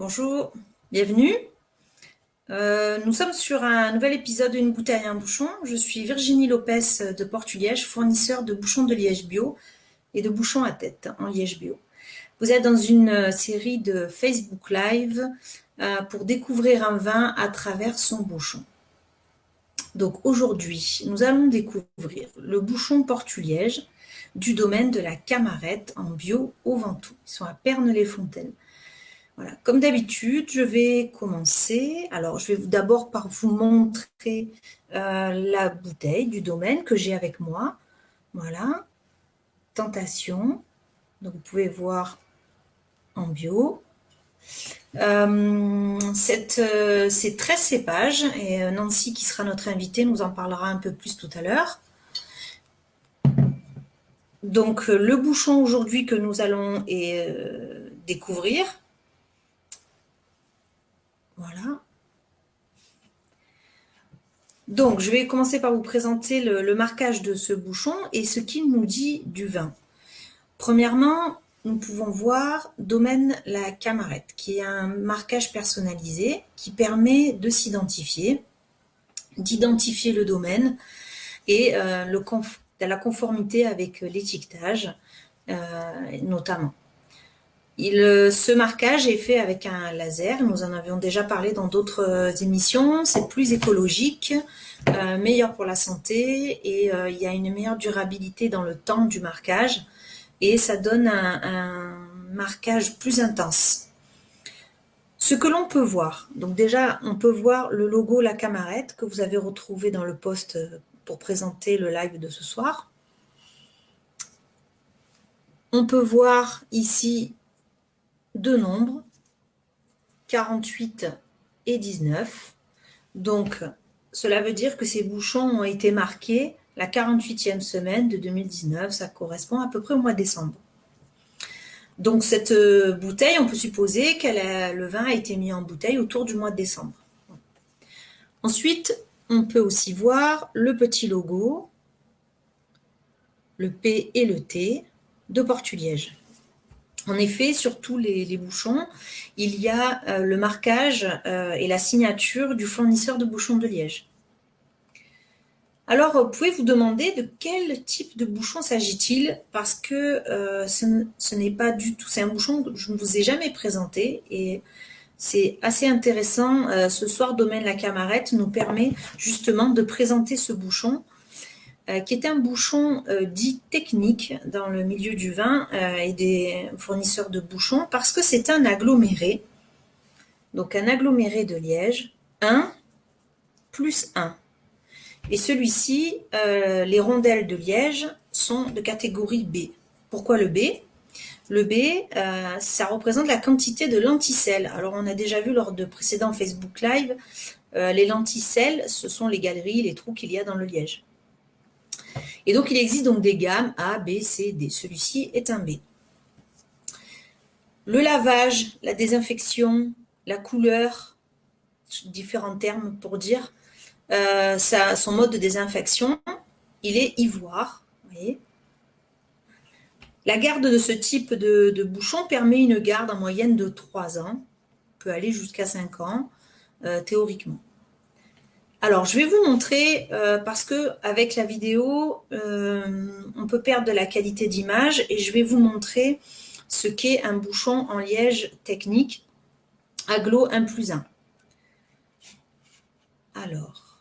Bonjour, bienvenue. Nous sommes sur un nouvel épisode d'Une bouteille, un bouchon. Je suis Virginie Lopez de Portuliège, fournisseur de bouchons de liège bio et de bouchons à tête en liège bio. Vous êtes dans une série de Facebook Live pour découvrir un vin à travers son bouchon. Donc aujourd'hui, nous allons découvrir le bouchon Portuliège du domaine de la Camarette en bio au Ventoux. Ils sont à Pernes-les-Fontaines. Voilà. Comme d'habitude, je vais commencer. Alors, je vais d'abord par vous montrer la bouteille du domaine que j'ai avec moi. Voilà. Tentation. Donc, vous pouvez voir en bio. C'est 13 cépages et Nancy, qui sera notre invitée, nous en parlera un peu plus tout à l'heure. Donc, le bouchon aujourd'hui que nous allons découvrir. Voilà. Donc, je vais commencer par vous présenter le marquage de ce bouchon et ce qu'il nous dit du vin. Premièrement, nous pouvons voir Domaine la Camarette, qui est un marquage personnalisé qui permet de s'identifier, d'identifier le domaine et la conformité avec l'étiquetage, notamment. Ce marquage est fait avec un laser, nous en avions déjà parlé dans d'autres émissions, c'est plus écologique, meilleur pour la santé et il y a une meilleure durabilité dans le temps du marquage et ça donne un marquage plus intense. Ce que l'on peut voir, donc déjà on peut voir le logo La Camarette que vous avez retrouvé dans le post pour présenter le live de ce soir. On peut voir ici deux nombres, 48 et 19. Donc, cela veut dire que ces bouchons ont été marqués la 48e semaine de 2019. Ça correspond à peu près au mois de décembre. Donc, cette bouteille, on peut supposer que le vin a été mis en bouteille autour du mois de décembre. Ensuite, on peut aussi voir le petit logo, le P et le T de Portuliège. En effet, sur tous les bouchons, il y a le marquage et la signature du fournisseur de bouchons de liège. Alors, vous pouvez vous demander de quel type de bouchon s'agit-il parce que ce n'est pas du tout, c'est un bouchon que je ne vous ai jamais présenté et c'est assez intéressant. Ce soir, Domaine la Camarette nous permet justement de présenter ce bouchon qui est un bouchon dit technique dans le milieu du vin et des fournisseurs de bouchons parce que c'est un aggloméré. Donc un aggloméré de liège, 1 plus 1. Et celui-ci, les rondelles de liège sont de catégorie B. Pourquoi le B? Le B, ça représente la quantité de lenticelles. Alors on a déjà vu lors de précédents Facebook Live, les lenticelles, ce sont les galeries, les trous qu'il y a dans le liège. Et donc, il existe donc des gammes A, B, C, D. Celui-ci est un B. Le lavage, la désinfection, la couleur, différents termes pour dire, son mode de désinfection, il est ivoire. Vous voyez. La garde de ce type de bouchon permet une garde en moyenne de 3 ans, peut aller jusqu'à 5 ans, théoriquement. Alors, je vais vous montrer, parce que avec la vidéo, on peut perdre de la qualité d'image, et je vais vous montrer ce qu'est un bouchon en liège technique, agglo 1 plus 1. Alors,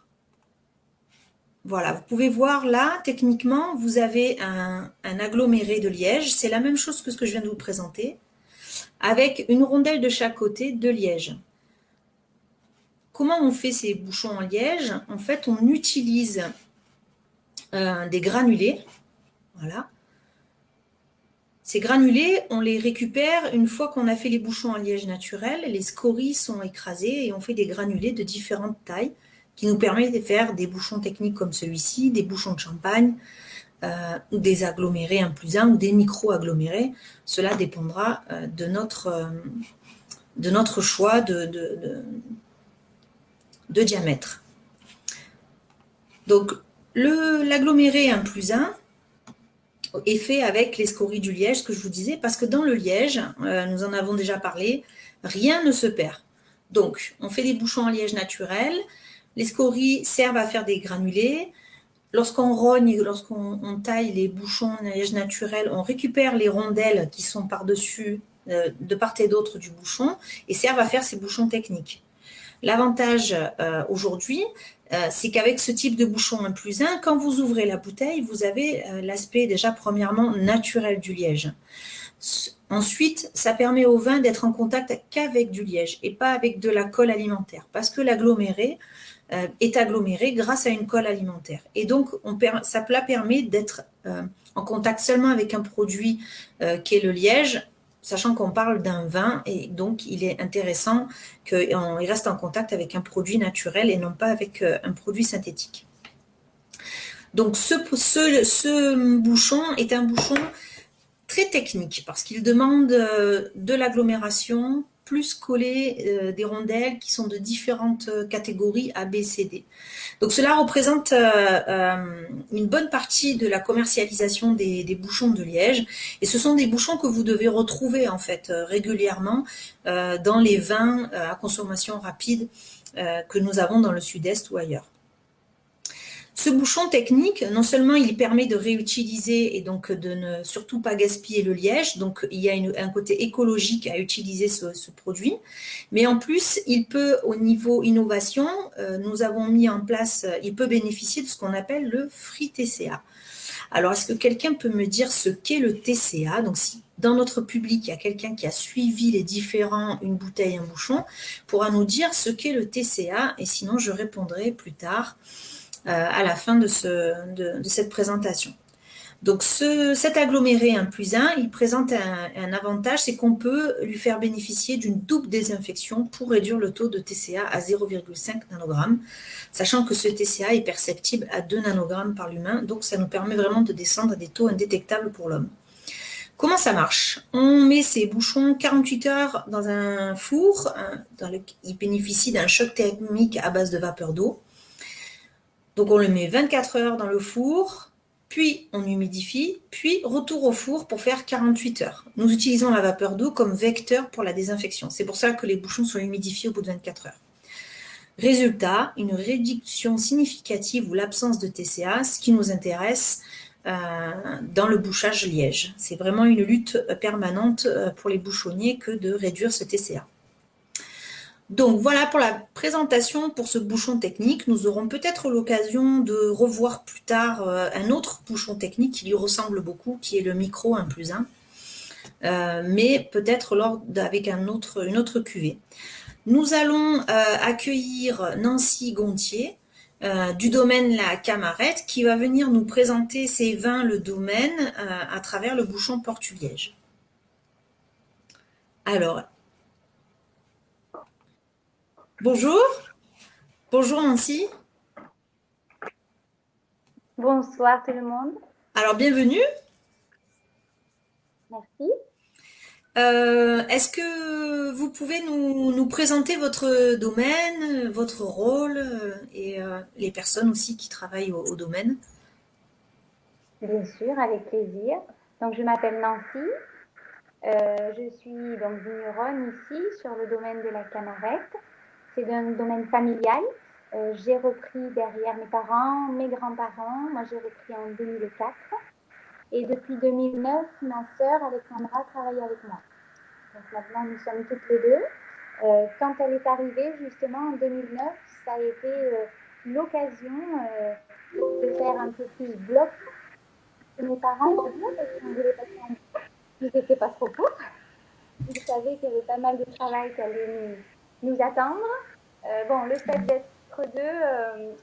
voilà, vous pouvez voir là, techniquement, vous avez un aggloméré de liège, c'est la même chose que ce que je viens de vous présenter, avec une rondelle de chaque côté de liège. Comment on fait ces bouchons en liège? En fait, on utilise des granulés. Voilà. Ces granulés, on les récupère une fois qu'on a fait les bouchons en liège naturel. Les scories sont écrasées et on fait des granulés de différentes tailles qui nous permettent de faire des bouchons techniques comme celui-ci, des bouchons de champagne, ou des agglomérés 1 plus 1 ou des micro-agglomérés. Cela dépendra de notre choix de diamètre. Donc, l'aggloméré 1 plus 1, est fait avec les scories du liège, ce que je vous disais, parce que dans le liège, nous en avons déjà parlé, rien ne se perd. Donc, on fait des bouchons en liège naturel, les scories servent à faire des granulés. Lorsqu'on rogne, lorsqu'on taille les bouchons en liège naturel, on récupère les rondelles qui sont par-dessus, de part et d'autre du bouchon, et servent à faire ces bouchons techniques. L'avantage aujourd'hui, c'est qu'avec ce type de bouchon 1+1, quand vous ouvrez la bouteille, vous avez l'aspect déjà premièrement naturel du liège. Ensuite, ça permet au vin d'être en contact qu'avec du liège et pas avec de la colle alimentaire, parce que l'aggloméré est aggloméré grâce à une colle alimentaire. Et donc, ça permet d'être en contact seulement avec un produit qui est le liège, sachant qu'on parle d'un vin, et donc il est intéressant qu'il reste en contact avec un produit naturel et non pas avec un produit synthétique. Donc ce bouchon est un bouchon très technique parce qu'il demande de l'agglomération plus coller des rondelles qui sont de différentes catégories A, B, C, D. Donc cela représente une bonne partie de la commercialisation des bouchons de liège, et ce sont des bouchons que vous devez retrouver en fait régulièrement dans les vins à consommation rapide que nous avons dans le sud-est ou ailleurs. Ce bouchon technique, non seulement il permet de réutiliser et donc de ne surtout pas gaspiller le liège, donc il y a un côté écologique à utiliser ce produit, mais en plus, il peut, au niveau innovation, nous avons mis en place, il peut bénéficier de ce qu'on appelle le Free TCA. Alors, est-ce que quelqu'un peut me dire ce qu'est le TCA? Donc, si dans notre public, il y a quelqu'un qui a suivi les différents une bouteille, un bouchon, pourra nous dire ce qu'est le TCA, et sinon je répondrai plus tard à la fin de cette présentation. Donc cet aggloméré 1+1, il présente un avantage, c'est qu'on peut lui faire bénéficier d'une double désinfection pour réduire le taux de TCA à 0,5 nanogrammes, sachant que ce TCA est perceptible à 2 nanogrammes par l'humain, donc ça nous permet vraiment de descendre à des taux indétectables pour l'homme. Comment ça marche? On met ces bouchons 48 heures dans un four, il bénéficie d'un choc thermique à base de vapeur d'eau. Donc on le met 24 heures dans le four, puis on humidifie, puis retour au four pour faire 48 heures. Nous utilisons la vapeur d'eau comme vecteur pour la désinfection. C'est pour ça que les bouchons sont humidifiés au bout de 24 heures. Résultat, une réduction significative ou l'absence de TCA, ce qui nous intéresse dans le bouchage liège. C'est vraiment une lutte permanente pour les bouchonniers que de réduire ce TCA. Donc voilà pour la présentation pour ce bouchon technique. Nous aurons peut-être l'occasion de revoir plus tard un autre bouchon technique qui lui ressemble beaucoup, qui est le micro 1+1, mais peut-être avec une autre cuvée. Nous allons accueillir Nancy Gontier du domaine La Camarette qui va venir nous présenter ses vins le domaine à travers le bouchon portugais. Alors, bonjour. Bonjour Nancy. Bonsoir tout le monde. Alors, bienvenue. Merci. Est-ce que vous pouvez nous présenter votre domaine, votre rôle et les personnes aussi qui travaillent au domaine? Bien sûr, avec plaisir. Donc, je m'appelle Nancy. Je suis donc vigneronne ici sur le domaine de la Camarette. C'est un domaine familial. J'ai repris derrière mes parents, mes grands-parents. Moi, j'ai repris en 2004. Et depuis 2009, ma sœur Alexandra travaille avec moi. Donc maintenant, nous sommes toutes les deux. Quand elle est arrivée, justement, en 2009, ça a été l'occasion de faire un peu plus bloc que mes parents, parce qu'on voulait passer en bloc. Ils n'étaient pas trop pour. Ils savaient qu'il y avait pas mal de travail qui allait nous attendre. Bon, le fait d'être deux,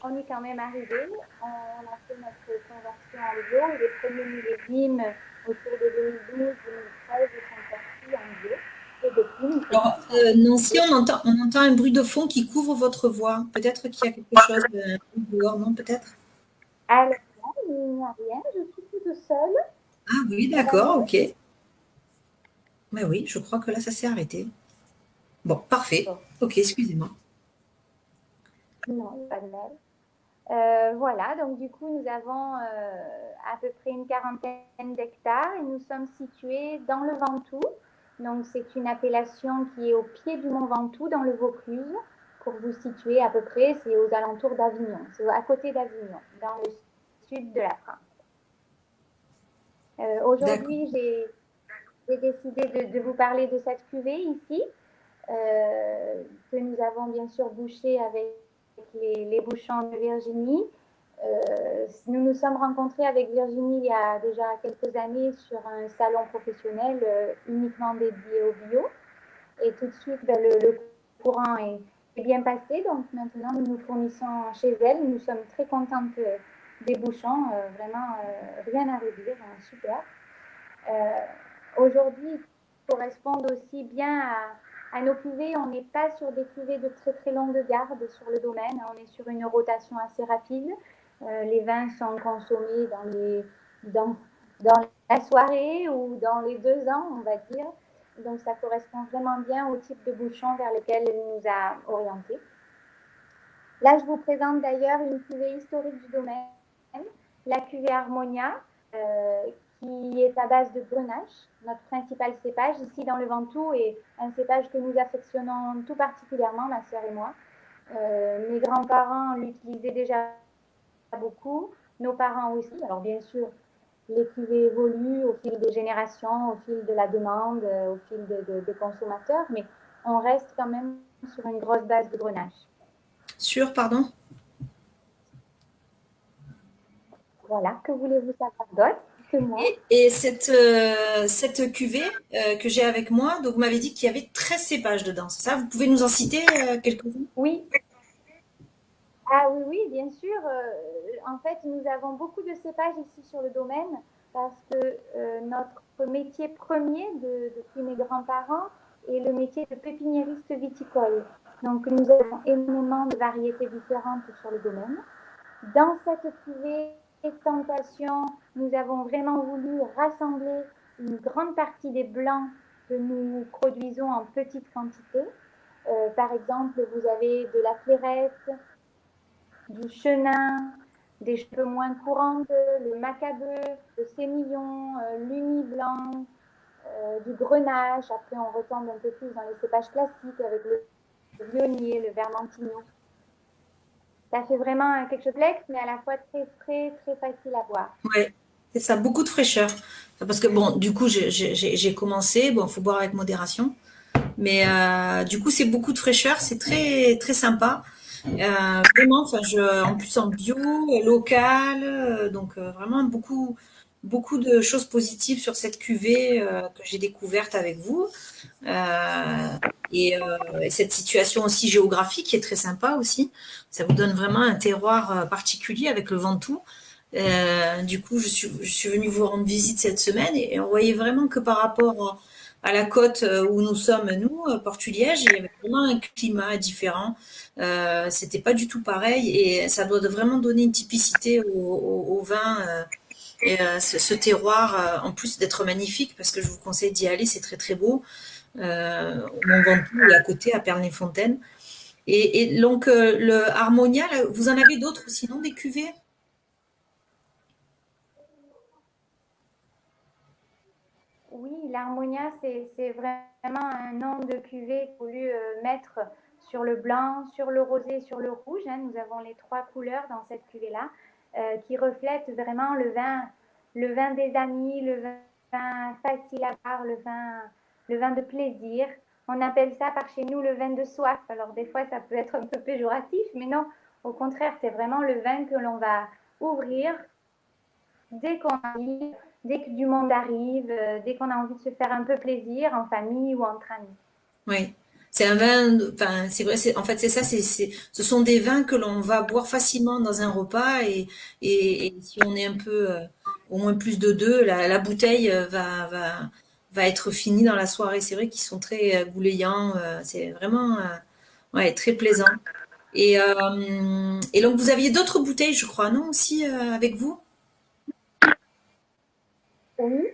on est quand même arrivé. On a fait notre conversion en bio et les premiers millésimes autour de 2012-2013 sont sortis en bio. Alors, Nancy, on entend un bruit de fond qui couvre votre voix. Peut-être qu'il y a quelque chose dehors, non? Peut-être? Alors, il n'y a rien, je suis toute seule. Ah oui, d'accord, ok. Mais oui, je crois que là, ça s'est arrêté. Bon, parfait. Bon. Ok, excusez-moi. Non, pas de mal. Voilà, donc du coup, nous avons à peu près une quarantaine d'hectares et nous sommes situés dans le Ventoux. Donc, c'est une appellation qui est au pied du mont Ventoux, dans le Vaucluse. Pour vous situer à peu près, c'est aux alentours d'Avignon, c'est à côté d'Avignon, dans le sud de la France. D'accord. Aujourd'hui, j'ai décidé de vous parler de cette cuvée ici, que nous avons bien sûr bouchée avec les bouchons de Virginie. Nous nous sommes rencontrés avec Virginie il y a déjà quelques années sur un salon professionnel uniquement dédié au bio. Et tout de suite, ben, le courant est bien passé. Donc maintenant, nous nous fournissons chez elle. Nous sommes très contentes des bouchons. Vraiment, rien à redire. Super. Aujourd'hui, correspondent aussi bien à nos cuvées. On n'est pas sur des cuvées de très très longue garde sur le domaine. On est sur une rotation assez rapide. Les vins sont consommés dans la soirée ou dans les 2 ans, on va dire. Donc ça correspond vraiment bien au type de bouchon vers lequel elle nous a orientés. Là, je vous présente d'ailleurs une cuvée historique du domaine, la cuvée Harmonia, qui est à base de grenache, notre principal cépage ici dans le Ventoux, et un cépage que nous affectionnons tout particulièrement, ma sœur et moi. Mes grands-parents l'utilisaient déjà beaucoup, nos parents aussi. Alors bien sûr, les cuvées évoluent au fil des générations, au fil de la demande, au fil des consommateurs, mais on reste quand même sur une grosse base de grenache. Sûr, pardon? Voilà, que voulez-vous savoir d'autre? Dites-moi. Et cette cuvée que j'ai avec moi, donc vous m'avez dit qu'il y avait 13 cépages dedans, c'est ça? Vous pouvez nous en citer quelques-uns? Oui, ah oui, oui, bien sûr. En fait, nous avons beaucoup de cépages ici sur le domaine parce que notre métier premier depuis mes grands-parents est le métier de pépiniériste viticole. Donc, nous avons énormément de variétés différentes sur le domaine. Dans cette cuvée Tentation, nous avons vraiment voulu rassembler une grande partie des blancs que nous produisons en petite quantité. Par exemple, vous avez de la clairette, du chenin, des cheveux moins courantes, le macabeu, le sémillon, l'uni blanc, du grenache. Après, on retombe un peu plus dans les cépages classiques avec le vionnier, le vermentino. Ça fait vraiment quelque chose de complexe, mais à la fois très frais, très facile à boire. Ouais, c'est ça, beaucoup de fraîcheur. Parce que bon, du coup, j'ai commencé, bon, faut boire avec modération, mais du coup, c'est beaucoup de fraîcheur, c'est très très sympa. Vraiment, enfin, en plus en bio, local, donc vraiment beaucoup de choses positives sur cette cuvée que j'ai découverte avec vous. Euh, et cette situation aussi géographique qui est très sympa aussi. Ça vous donne vraiment un terroir particulier avec le Ventoux. Du coup, je suis venue vous rendre visite cette semaine et on voyait vraiment que par rapport à la côte où nous sommes, nous, Portuliège, il y avait vraiment un climat différent. C'était pas du tout pareil et ça doit vraiment donner une typicité au vin. Et ce terroir, en plus d'être magnifique, parce que je vous conseille d'y aller, c'est très très beau, au Mont Ventoux et à côté, à Pernes-les-Fontaines. Et donc, le Harmonia, là, vous en avez d'autres sinon des cuvées? Oui, l'harmonia, c'est vraiment un nom de cuvée qu'on voulu mettre sur le blanc, sur le rosé, sur le rouge. Hein. Nous avons les 3 couleurs dans cette cuvée-là qui reflètent vraiment le vin des amis, le vin facile à boire, le vin de plaisir. On appelle ça par chez nous le vin de soif. Alors des fois, ça peut être un peu péjoratif, mais non, au contraire, c'est vraiment le vin que l'on va ouvrir dès qu'on arrive, dès que du monde arrive, dès qu'on a envie de se faire un peu plaisir en famille ou entre amis. Oui. C'est un vin, enfin, c'est vrai, en fait, c'est ça, ce sont des vins que l'on va boire facilement dans un repas et si on est un peu, au moins plus de deux, la bouteille va être finie dans la soirée. C'est vrai qu'ils sont très goulayants, c'est vraiment, ouais, très plaisant. Et donc, vous aviez d'autres bouteilles, je crois, non, aussi, avec vous? Oui.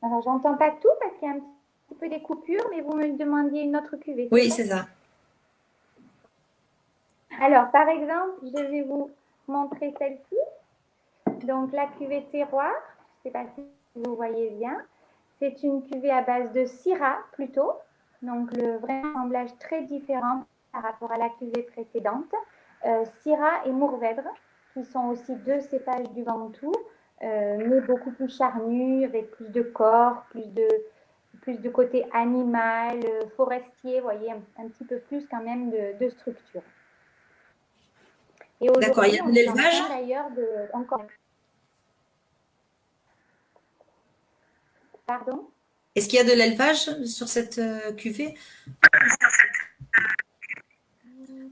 Alors, j'entends pas tout parce qu'il y a un petit peu des coupures, mais vous me demandiez une autre cuvée, c'est Oui, ça? c'est ça. Alors, par exemple, je vais vous montrer celle-ci. Donc, la cuvée terroir, je ne sais pas si vous voyez bien. C'est une cuvée à base de Syrah plutôt. Donc, le vrai assemblage très différent par rapport à la cuvée précédente. Syrah et Mourvèdre, qui sont aussi deux cépages du Ventoux, mais beaucoup plus charnus, avec plus de corps, plus de côté animal, forestier, vous voyez, un petit peu plus quand même de structure. Et D'accord, il y aujourd'hui, a de on est en l'élevage. train d'ailleurs de... Encore... Pardon? Est-ce qu'il y a de l'élevage sur cette cuvée?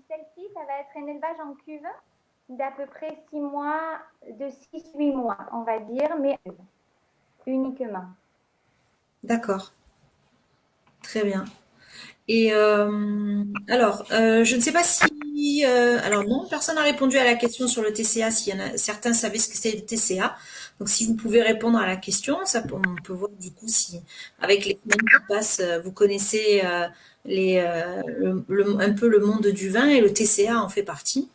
Celle-ci, ça va être un élevage en cuve d'à peu près 6 mois, de 6-8 mois, on va dire, mais uniquement. D'accord, très bien. Et alors, je ne sais pas si... alors non, personne n'a répondu à la question sur le TCA. S'il y en a, certains savaient ce que c'était le TCA. Donc, si vous pouvez répondre à la question, ça, on peut voir du coup si, avec les semaines qui passent, vous connaissez un peu le monde du vin et le TCA en fait partie.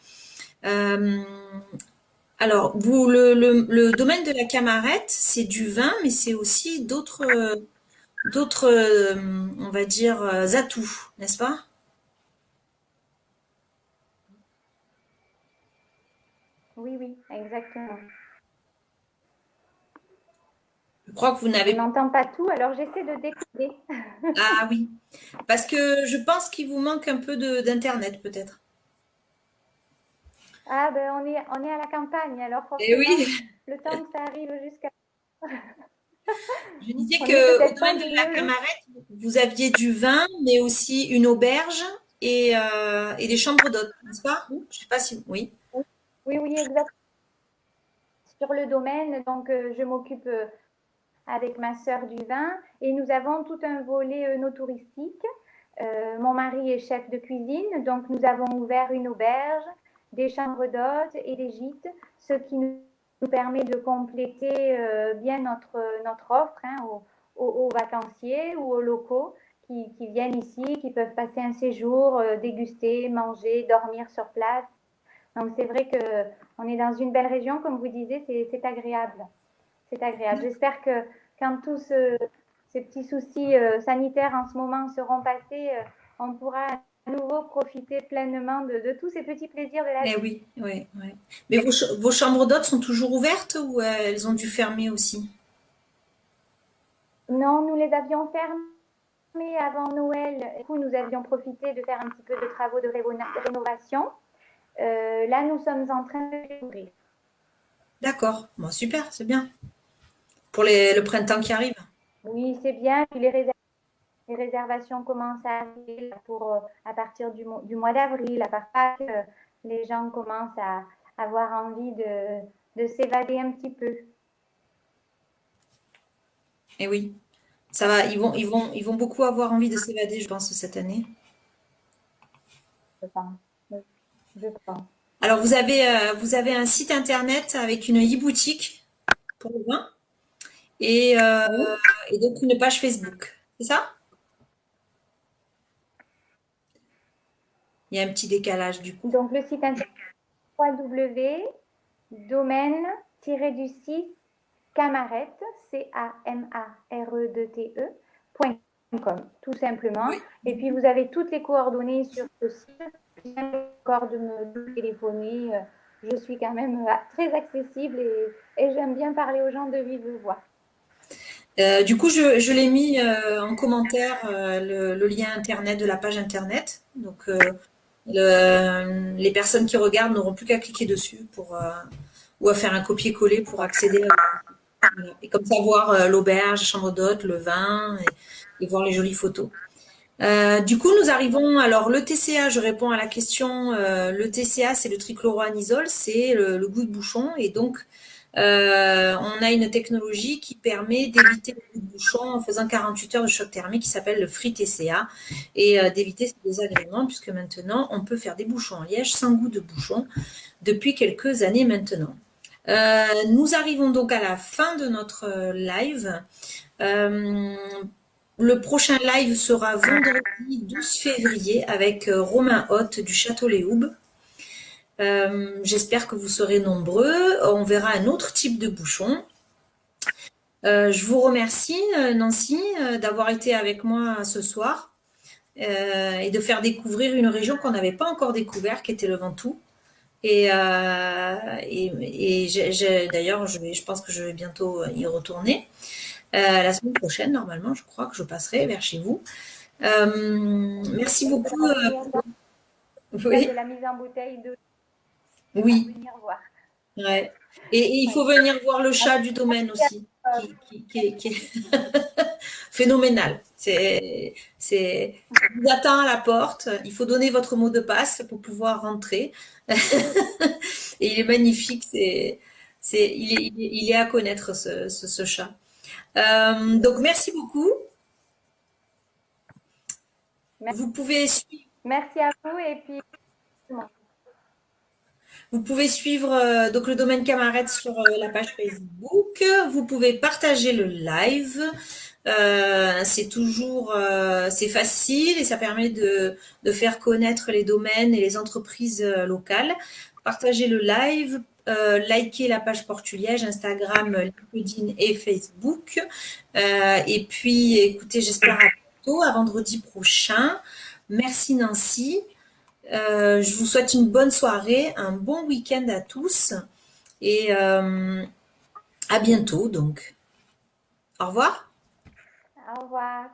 Euh, alors, vous, le domaine de la Camarette, c'est du vin, mais c'est aussi d'autres, on va dire, atouts, n'est-ce pas? Oui, oui, exactement. Je crois que vous On n'avez... n'entend pas tout, alors j'essaie de décoder. Ah oui, parce que je pense qu'il vous manque un peu d'internet peut-être. Ah ben on est à la campagne, alors Eh forcément, oui, le temps que ça arrive jusqu'à... je disais On n'est que au peut-être pas domaine de les la mieux lotis. Camarette, vous aviez du vin, mais aussi une auberge et des chambres d'hôtes, n'est-ce pas? Je sais pas si... Oui, Oui, oui, oui, exact. Sur le domaine, donc je m'occupe avec ma sœur du vin et nous avons tout un volet no touristique. Mon mari est chef de cuisine, donc nous avons ouvert une auberge, des chambres d'hôtes et des gîtes, ce qui nous permet de compléter bien notre offre hein, aux vacanciers ou aux locaux qui viennent ici, qui peuvent passer un séjour, déguster, manger, dormir sur place. Donc c'est vrai qu'on est dans une belle région, comme vous disiez, c'est agréable. C'est agréable. J'espère que quand tous ces petits soucis sanitaires en ce moment seront passés, on pourra à nouveau profiter pleinement de tous ces petits plaisirs de la eh vie. oui, oui, oui. Mais vos chambres d'hôtes sont toujours ouvertes ou elles ont dû fermer aussi? Non, nous les avions fermés avant Noël. Du coup, nous avions profité de faire un petit peu de travaux de rénovation. Là, nous sommes en train de les ouvrir. D'accord, bon, super, c'est bien. Pour le printemps qui arrive. Oui, c'est bien. Puis les réservations commencent à arriver pour, à partir du mois d'avril, à partir que les gens commencent à avoir envie de s'évader un petit peu. Eh oui, ça va, ils vont beaucoup avoir envie de s'évader, je pense, cette année. Je pense. Je pense. Alors, vous avez un site internet avec une e-boutique pour le vin et, euh, Oui. et donc une page Facebook. C'est ça? Il y a un petit décalage du coup. Donc le site internet www.domaine-du-6 camarette, camarete.com, tout simplement. Oui. Et puis vous avez toutes les coordonnées sur ce site. Bien encore de me téléphoner. Je suis quand même très accessible et j'aime bien parler aux gens de vive voix. Du coup, je l'ai mis en commentaire le lien internet de la page internet. Donc, les personnes qui regardent n'auront plus qu'à cliquer dessus ou à faire un copier-coller pour accéder voilà. Et comme ça voir l'auberge, la chambre d'hôte, le vin et voir les jolies photos. Du coup, nous arrivons. Alors, le TCA, je réponds à la question. Le TCA, c'est le trichloroanisole, c'est le goût de bouchon. Et donc, on a une technologie qui permet d'éviter le goût de bouchon en faisant 48 heures de choc thermique qui s'appelle le Free TCA et d'éviter ces désagréments puisque maintenant, on peut faire des bouchons en liège sans goût de bouchon depuis quelques années maintenant. Nous arrivons donc à la fin de notre live. Euh, le prochain live sera vendredi 12 février avec Romain Hotte du Château Les Houbes. J'espère que vous serez nombreux. On verra un autre type de bouchon. Je vous remercie, Nancy, d'avoir été avec moi ce soir et de faire découvrir une région qu'on n'avait pas encore découverte, qui était le Ventoux. D'ailleurs, je pense que je vais bientôt y retourner. La semaine prochaine, normalement, je crois que je passerai vers chez vous. Merci beaucoup. Faire de Oui, la mise en bouteille de à oui, venir voir. ouais. Et il Oui. faut venir voir le chat du domaine aussi, qui est phénoménal. Il vous attend à la porte. Il faut donner votre mot de passe pour pouvoir rentrer. Et il est magnifique. Il est à connaître ce chat. Donc merci beaucoup. Vous pouvez suivre, Merci à vous et puis vous pouvez suivre donc le domaine Camarette sur la page Facebook. Vous pouvez partager le live. C'est facile et ça permet de faire connaître les domaines et les entreprises locales. Partagez le live, likez la page Portuliège, Instagram, LinkedIn et Facebook. Et puis, écoutez, j'espère à bientôt, à vendredi prochain. Merci Nancy. Je vous souhaite une bonne soirée, un bon week-end à tous et à bientôt donc. Au revoir. au revoir.